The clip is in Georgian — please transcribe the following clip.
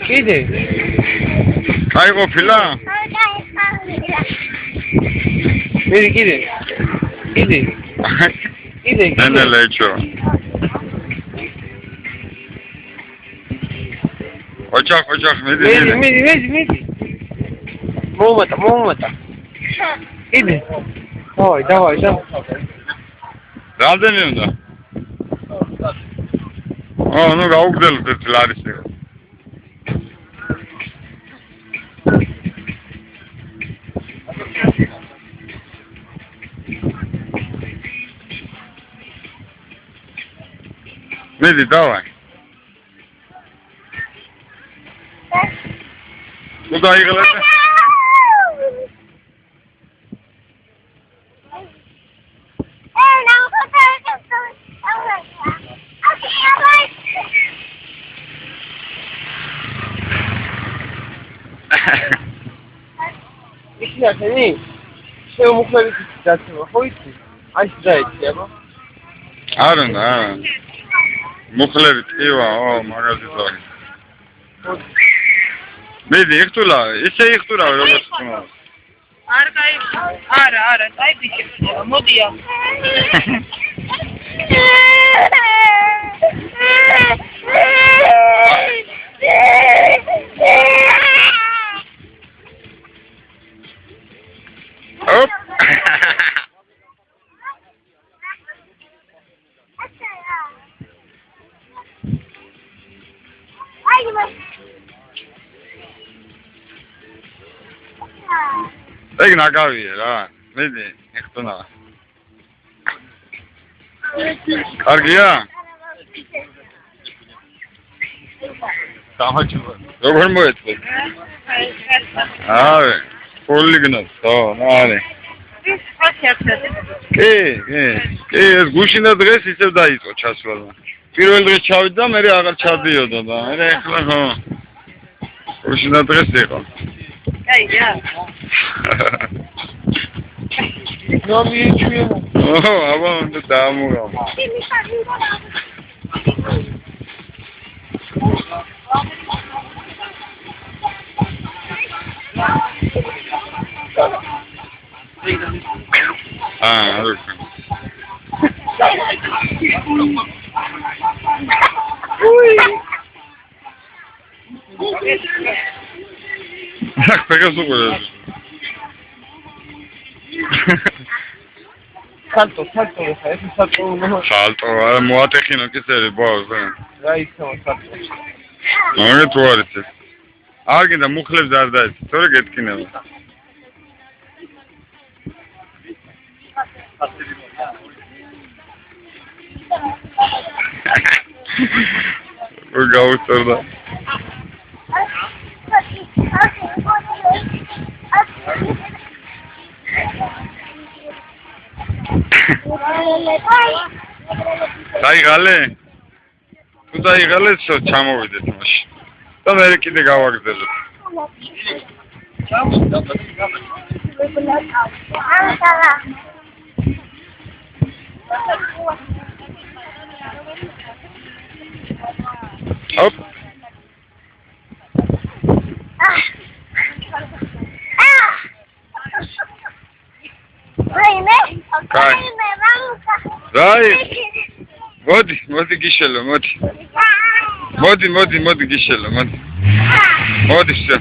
კიდე? გაიყოფილა? კიდე. ნენელეჩო. ოჯახ, მიდი. მომატა. კიდე. დავай. რამდენი უნდა? ნუ გაუგდელოთ ერთ ლარის ეგ. მიდი, დავай. ნუ გაიღალეთ. ისინი შემოხმებით დაცვა ხო იცი? აი დაიწყე აბა. არა. მუხლები ტყივა, მაგაზი ზარი. მიდი, იხტულა, ისე იხტურა როგორც თქმა. არა, აი ბიჭი, მოდია. Hop. ეგ ნაგავია რა. მიდი, ეხტუნა. კარგია? გამაჩუვა. როგორ მოეწყო? აი, პოლიგნოს, ნარე. კი, ეს გუშინა დღეს ისევ დაიწყო ჩასვლა. პირველ დღეს ჩავიდა, მე აღარ ჩადიოდა და მე ახლა ხო. გუშინა დღეს იყო. აია. ნომიჩვიო. აბა უნდა დაამურავ. Okay. Pega su güey. Salto, ese salto no. Salto, muate que no quise boz. Ahí estamos salto. No tú eres. Alguien da mujer zarda. Sonra getkine. O gavurda. Daigale. Tu daigale çamovide tmash. Da mere kide gavagdelo. Hop. Dai. Modi gishelo, modi. Modi gishelo, modi. Modi все.